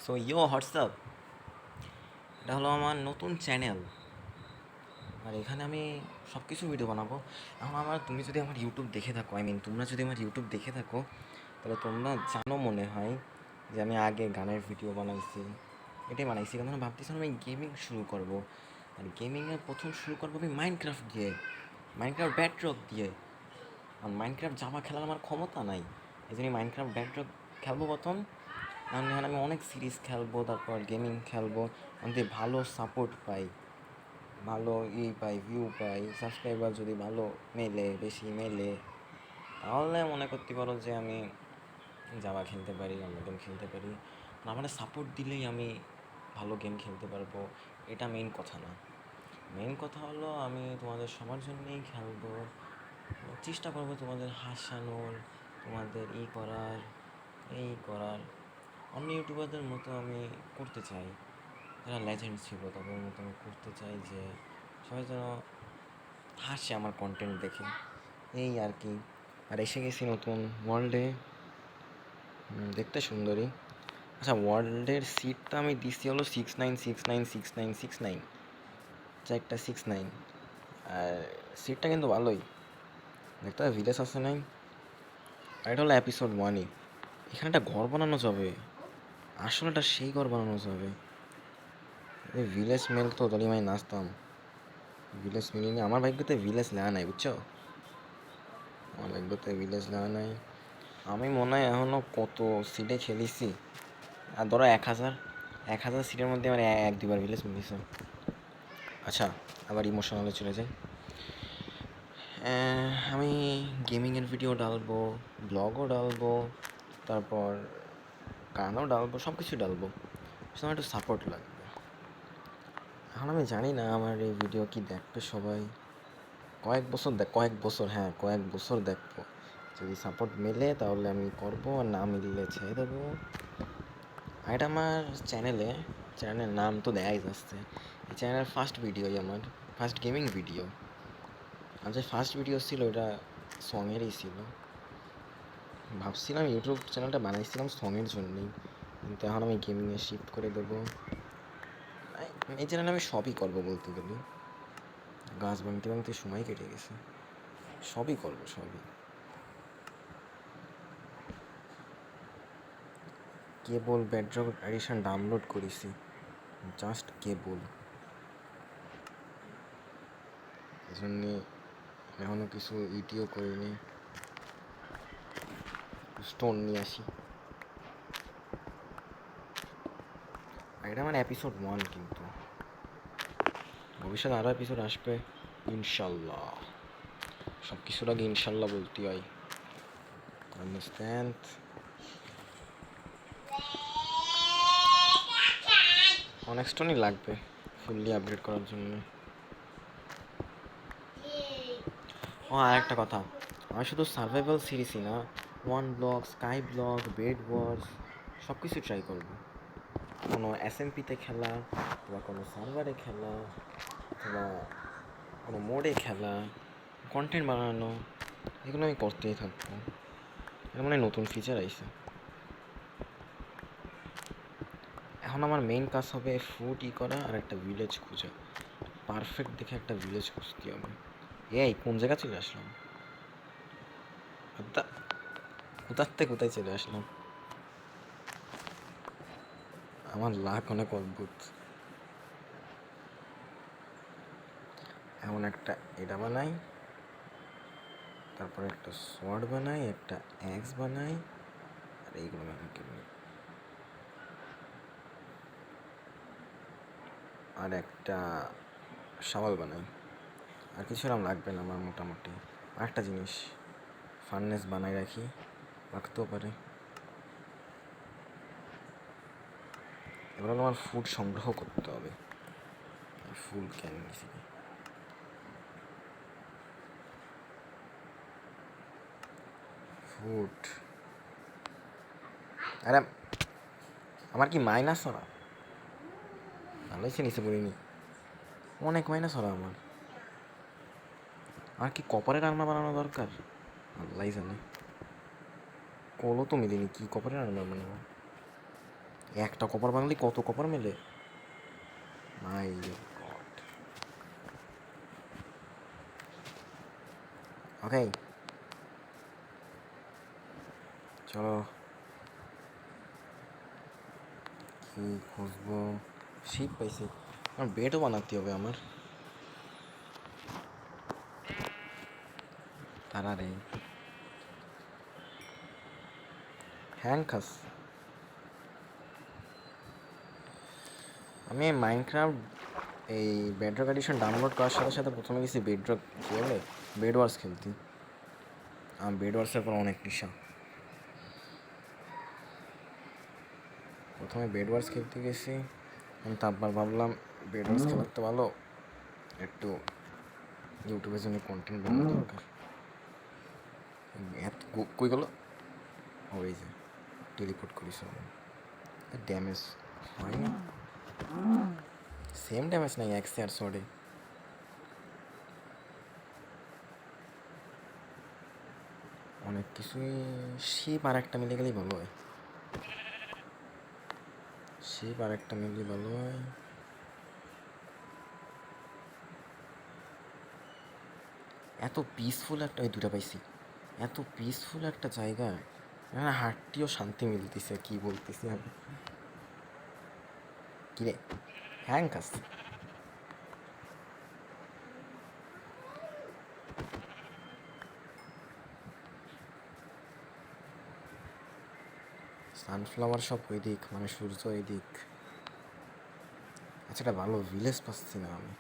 So WhatsApp, এটা হলো আমার নতুন চ্যানেল। আর এখানে আমি সব কিছু ভিডিও বানাবো। এখন তুমি যদি আমার ইউটিউব দেখে থাকো, তোমরা যদি আমার ইউটিউব দেখে থাকো, তাহলে তোমরা জানো মনে হয় যে আমি আগে গানের ভিডিও বানাইছি। এটাই বানাইছি কারণ ভাবতেছিলাম আমি গেমিং শুরু করব। আর গেমিংয়ের প্রথম শুরু করবো আমি মাইনক্রাফট দিয়ে, মাইনক্রাফট ব্যাডরক দিয়ে। আর মাইনক্রাফট জাভা খেলার আমার ক্ষমতা নাই, এই জন্য মাইনক্রাফট ব্যাডরক খেলবো প্রথম। এখানে আমি অনেক সিরিজ খেলবো, তারপর গেমিং খেলবো। আমি ভালো সাপোর্ট পাই, ভালো পাই, ভিউ পাই, সাবস্ক্রাইবার যদি ভালো মেলে, বেশি মেলে, তাহলে মনে করতে পারো যে আমি জাভা খেলতে পারি, অন্য গেম খেলতে পারি। আমার সাপোর্ট দিলেই আমি ভালো গেম খেলতে পারবো, এটা মেইন কথা না। মেইন কথা হলো আমি তোমাদের সবার জন্যই খেলবো, চেষ্টা করবো তোমাদের হাসানোর, তোমাদের করার, এই করার। অন্য ইউটিউবারদের মতো আমি করতে চাই, যারা লেজেন্ড ছিল তাদের মতো আমি করতে চাই যে সবাই যেন হাসে আমার কন্টেন্ট দেখে, এই আর কি। আর এসে গেছি নতুন ওয়ার্ল্ডে, দেখতে সুন্দরী। আচ্ছা, ওয়ার্ল্ডের সিটটা আমি দিচ্ছি হলো 69696969, একটা 69। আর সিটটা কিন্তু ভালোই দেখতে, ভিলেজ আছে নাই। আর এটা হলো এপিসোড 1ই। এখানে একটা ঘর বানানো যাবে, আসলে এটা সেই ঘর বানানো যাবে। এই ভিলেজ মেল তো তাহলে আমি নাচতাম। ভিলেজ মিলিনি, আমার ভাগ্যতে ভিলেজ নেওয়া নাই, বুঝছো? আমার ভাগ্যতে ভিলেজ নেওয়া নাই। আমি মনে হয় এখনও কত সিটে খেলেছি, আর ধরো 1000 সিটের মধ্যে আমার 1-2বার ভিলেজ মিলেছে। আচ্ছা, আবার ইমোশনালে চলে যাই। আমি গেমিংয়ের ভিডিও ডালবো, ব্লগও ডালবো, তারপর গানও ডালবো, সব কিছু ডালবো। আমার একটু সাপোর্ট লাগবে। এখন আমি জানি না আমার এই ভিডিও কি দেখবে সবাই। কয়েক বছর দেখবো। যদি সাপোর্ট মেলে তাহলে আমি করবো, আর না মিললে ছেড়ে দেবো। আর এটা আমার চ্যানেলের নাম তো দেয়াই যাচ্ছে। এই চ্যানেলের ফার্স্ট ভিডিওই আমার, ফার্স্ট গেমিং ভিডিও। আর যে ফার্স্ট ভিডিও ছিল ওটা সঙেরই ছিল। ভাবছিলাম ইউটিউব চ্যানেলটা বানাইছিলাম সঙের জন্যই, কিন্তু এখন আমি গেমিংয়ে শিফট করে দেবো। এই চ্যানেলে আমি সবই করবো বলতে গেলে, গাছ ভাঙতে ভাঙতে সময় কেটে গেছে। সবই করবো, সবই। কেবল বেডরক এডিশন ডাউনলোড করেছি, জাস্ট কেবল, এই জন্যে এখনও কিছু ইটিও করিনি। স্টোন নিয়ে আসি। আর এটা মানে এপিসোড 1, কিন্তু ভবিষ্যতে আরও এপিসোড আসবে ইনশাল্লাহ। সব কিছুর আগে ইনশাল্লাহ বলতে হয়, আন্ডারস্ট্যান্ড? অনেক স্টোনই লাগবে ফুললি আপগ্রেড করার জন্য। ও, আর একটা কথা, আমি শুধু সার্ভাইভাল সিরিজই না, one block, sky block, bed wars, সব কিছু ট্রাই করবো। কোনো এসএমপিতে খেলা, বা কোনো সার্ভারে খেলা, অথবা কোনো মোডে খেলা, কন্টেন্ট বানানো, এগুলো আমি করতেই থাকবো। এর মানে নতুন ফিচার আইছে। এখন আমার মেইন কাজ হবে ফুড করা আর একটা ভিলেজ খোঁজা। পারফেক্ট দেখে একটা ভিলেজ খুঁজতে হবে। এই কোন জায়গা চলে আসলাম? কোথার থেকে কোথায় চলে আসলাম? আমার লাক অনেক অদ্ভুত। এমন একটা এটা বানাই, তারপর একটা সোয়ার্ড বানাই, একটা অ্যাক্স বানাই, আর এইগুলো বানাই কেমনি, আর একটা শাওয়াল বানাই। আর কিছু এরকম লাগবে না আমার মোটামুটি। আর একটা জিনিস, ফার্নেস বানাই রাখি, রাখতেও পারে। এবার আমার ফুড সংগ্রহ করতে হবে। ফুল ক্যান নিছি, ফুড। আরে আমার কি মাইনাস ওরা? ভালোই সে নিচে পড়িনি, অনেক মাইনাস ওরা আমার। আর কি কপারের আর্মার বানানো দরকার? আল্লাহ জানে, কলও তো মিলিনি, কি কপারের আর্মার বানাবো? একটা কপার বাংলি কত কপার মেলে? মাই গড। ওকে, চলো কি খুঁজবো? শিপ পাইছি, আমার বেডও বানাতে হবে আমার। তারা রে হ্যাংকাস। আমি মাইনক্রাফট এই বেডরক এডিশন ডাউনলোড করার সাথে সাথে প্রথমে গেছি বেডরক কী বলে বেড ওয়ার্স খেলতে। আমার বেড ওয়ার্সের পর অনেক নেশা। প্রথমে বেড ওয়ার্স খেলতে গেছি, আমি তারপর ভাবলাম বেড ওয়ার্স খেলার তো ভালো, একটু ইউটিউবের জন্য কন্টেন্ট বানানো দরকার। এত কই গেল? ওই যে টেলিপোর্ট করিস, ড্যামেজ হয় না, সেম ড্যামেজ নাই এক্সে আর শর্টে। অনেক কিছুই শিপ আর একটা মিলে গেলেই ভালো হয়, শিপ আর একটা মিলে ভালো হয়। এত পিসফুল একটা, ওই দুটা পাইছি, এত পিসফুল একটা জায়গা, এখানে হাঁটতেও শান্তি মিলতেছে। কি বলতেছি আমি, কিরে হ্যাংকাস। সানফ্লাওয়ার সব ওই দিক, মানে সূর্য ওই দিক। আচ্ছা, একটা ভালো ভিলেজ পাচ্ছি না আমি।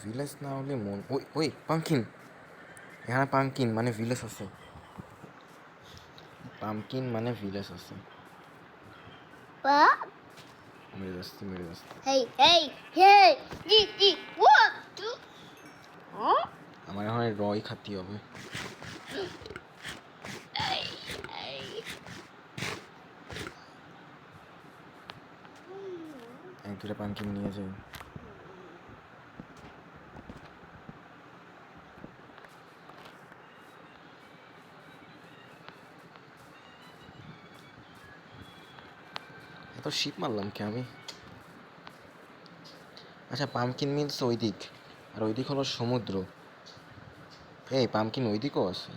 ভিলেজ না হলে মন, ওই ওই পামকিন, এখানে পামকিন মানে ভিলেজ আছে, পামকিন মানে ভিলেজ আছে। মেরে যাচ্ছি, মেরে যাচ্ছি। আমার এখন রয় খাতি হবে। এক দুটা পামকিন নিয়ে যাই। এত শিপ মারলাম কি আমি? আচ্ছা, পামকিন মিলস ওই দিক, আর ওই দিক হলো সমুদ্র। এই পামকিন ওই দিকও আছে।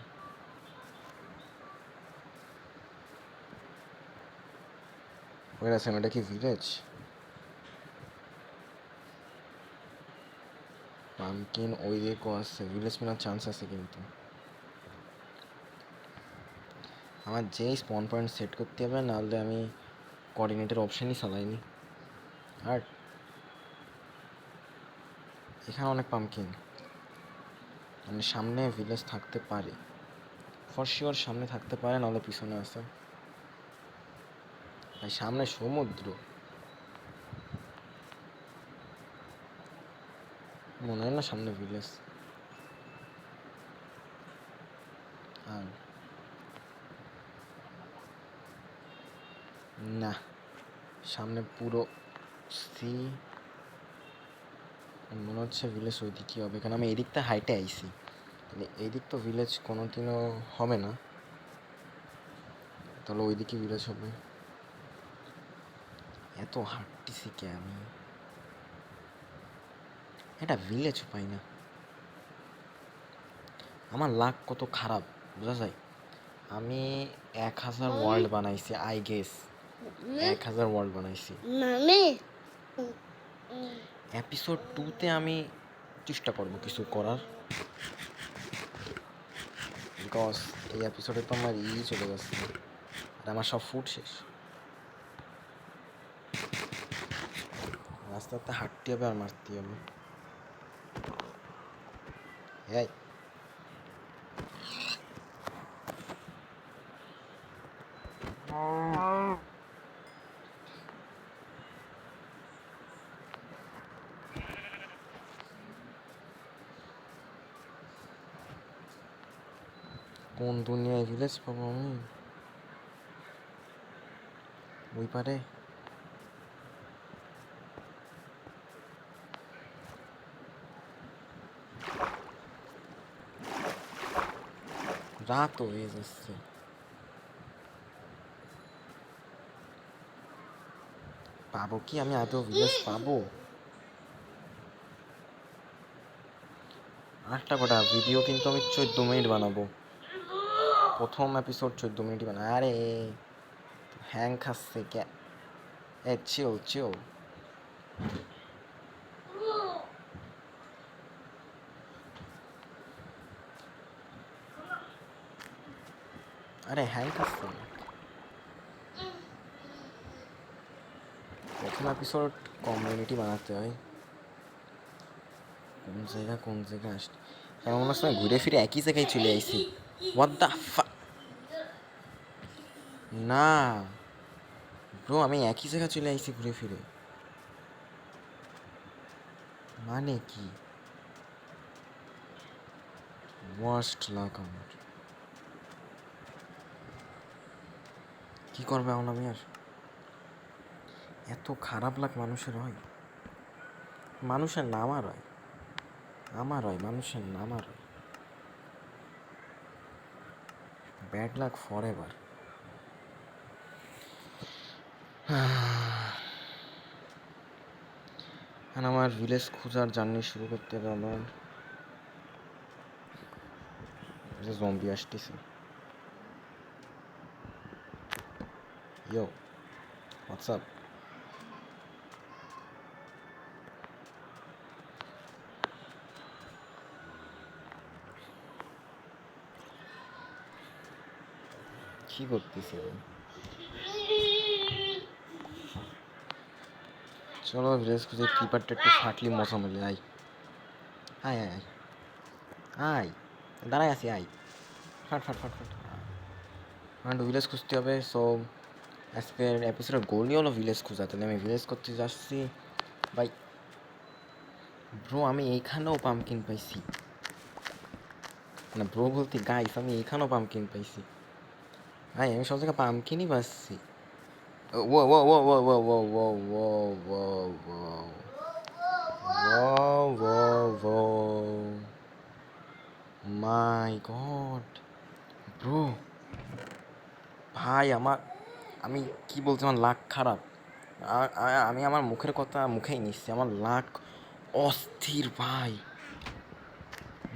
ওই আছে, এটা কি ভিলেজ? পামকিন ওই দিকও আছে, ভিলেজ মেলার চান্স আছে কিন্তু। আমার যেই স্পন পয়েন্ট সেট করতে হবে, নাহলে আমি কোঅর্ডিনেটের অপশানই চালাইনি। আর এখানে অনেক পামকিন, মানে সামনে ভিলেজ থাকতে পারে, ফর শিওর সামনে থাকতে পারে, নাহলে পিছনে আছে। ভাই সামনে সমুদ্র, মনে হয় না সামনে ভিলেজ। আর না, সামনে পুরো সি, মনে হচ্ছে ভিলেজ ওই দিকই হবে, কারণ আমি এই দিকটা হাইটে আইছি, তাহলে এই দিক তো ভিলেজ কোনোদিনও হবে না, তাহলে ওই দিকে ভিলেজ হবে। এত হাঁটতেছি কে আমি, এটা ভিলেজ পাই না। আমার লাক কত খারাপ বোঝা যায়। আমি 1000 ওয়ার্ল্ড বানাইছি, আই গেস 1000 ওয়ার্ল্ড বানাইছি। এপিসোড 2-তে আমি চেষ্টা করবো কিছু করার, বিকজ এই এপিসোডে তো আমার চলে যাচ্ছে, আর আমার সব ফুড শেষ। আস্তে আস্তে হাঁটতে হবে আর মারতে হবে। এই কোন দুনিয়ায় ভিলেজ পাবো আমি? ওই পারে রাত হয়ে যাচ্ছে। পাবো কি আমি আদৌ ভিউজ পাবো? আরেকটা কথা, ভিডিও কিন্তু আমি 14 মিনিট বানাবো, প্রথম এপিসোড 14 মিনিট বানাবো। আরে হ্যাং খাচ্ছে কে? এ চিল চিল। আরে হ্যাং খাচ্ছে, প্রথম এপিসোড কমিউনিটি বানাতে হয়। কোন জায়গা আসছে এমন সময় ঘুরে ফিরে একই জায়গায় চলে আইছি। হোয়াট দ্য না ব্রো, আমি একই জায়গায় চলে আইছি ঘুরে ফিরে, মানে কি? ওয়ার্স্ট লাক আমার। কি করবে এখন আমি আর? এত খারাপ লাগ মানুষের হয়? মানুষের নাম আর হয়, আমার হয়, মানুষের নাম আর হয়। Bad luck for ever. আর আমার ভিলেজ খোঁজার জার্নি শুরু করতে হবে আমার। জম্বি আসতেছে। ইয়ো, হোয়াটসঅ্যাপ। কি করতেছে? চলো ভিলেজ খুঁজে কিপারটা একটু ফাটলি মশা মিলে। আয় আয় আয় আয়, দাঁড়াই আছি, আয় ফাট ফাট ফাট ফাট। আমার ভিলেজ খুঁজতে হবে। সো আজকের এপিসোডের গোলই হলো ভিলেজ খোঁজা। তাহলে আমি ভিলেজ করতে যাচ্ছি ভাই। ব্রো আমি এইখানেও পাম্পকিন পাইছি, না ব্রো বলতে গাইস, আমি এইখানেও পাম্পকিন পাইছি। ভাই আমি সব জায়গায় পাম্পকিনই পাচ্ছি। ও ও ও ও ও ও ও ও ও ও মাই গড ব্রো, ভাই আমার, আমি কি বলছি, আমার লাক খারাপ। আমি আমার মুখের কথা মুখেই নিচ্ছি, আমার লাক অস্থির ভাই।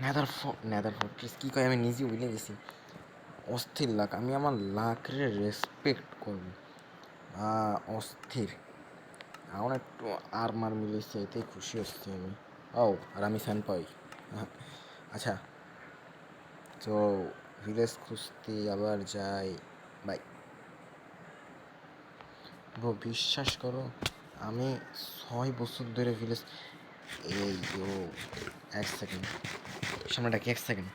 নেদার ফর্ট্রেস কী কয়, আমি নিজে ভুলে গেছি। অস্থির লাক, আমি আমার লাকরে রেসপেক্ট করব। অস্থির। এখন একটু আর্মার মিলেছে, এতেই খুশি হচ্ছি আমি। ও আর আমি ফ্যান পাই। আচ্ছা, তো ভিলেজ খুঁজতে আবার যাই বাই। ব্রো বিশ্বাস করো, আমি 6 বছর ধরে ভিলেজ, এই ও 1 সেকেন্ড সামনে ডাকি, 1 সেকেন্ড।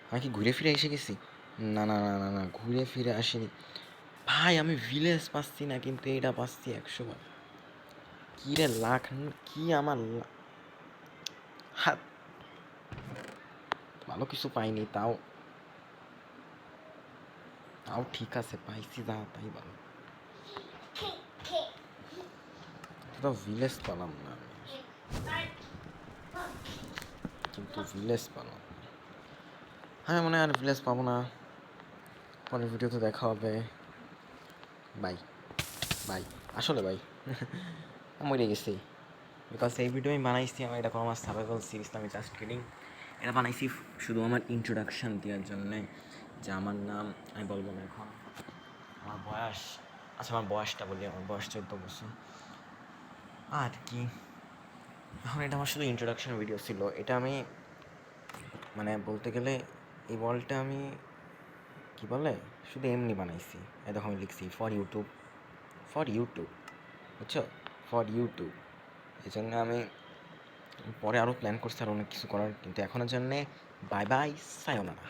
আমি কি ঘুরে ফিরে এসে গেছি? না না না না না, ঘুরে ফিরে আসিনি ভাই। আমি ভিলেজ পাচ্ছি না, কিন্তু এটা পাচ্ছি 100 বার। কী রে লাখ, কি আমার হাত, ভালো কিছু পাইনি, তাও তাও ঠিক আছে, পাইছি যা তাই ভালো। তো ভিলেজ পেলাম না আমি, কিন্তু ভিলেজ পেলাম। হ্যাঁ মনে হয় আর ভিলেজ পাবো না। পরের ভিডিওতে দেখা হবে। Bye bye. আসলে ভাই মরে গেছি, বিকজ এই ভিডিও আমি বানাইছি আমার, এটা কোনো আমার সার্ভাইভাল সিরিজ, আমি জাস্ট কিডিং। এটা বানাইছি শুধু আমার ইন্ট্রোডাকশান দেওয়ার জন্যে, যে আমার নাম আমি বলবো না এখন, আমার বয়স, আচ্ছা আমার বয়সটা বলি, আমার বয়স 14 বছর আর কি। এখন এটা আমার শুধু ইন্ট্রোডাকশন ভিডিও ছিল। এটা আমি মানে বলতে গেলে এই ওয়ার্ল্ডটা আমি কী বলে শুধু এমনি বানাইছি। এই দেখো আমি লিখছি ফর ইউটিউব, বুঝছো, ফর ইউটিউব। এই জন্য আমি পরে আরও প্ল্যান করছি আর অনেক কিছু করার, কিন্তু এখনের জন্যে বাই বাই, সায়োনারা।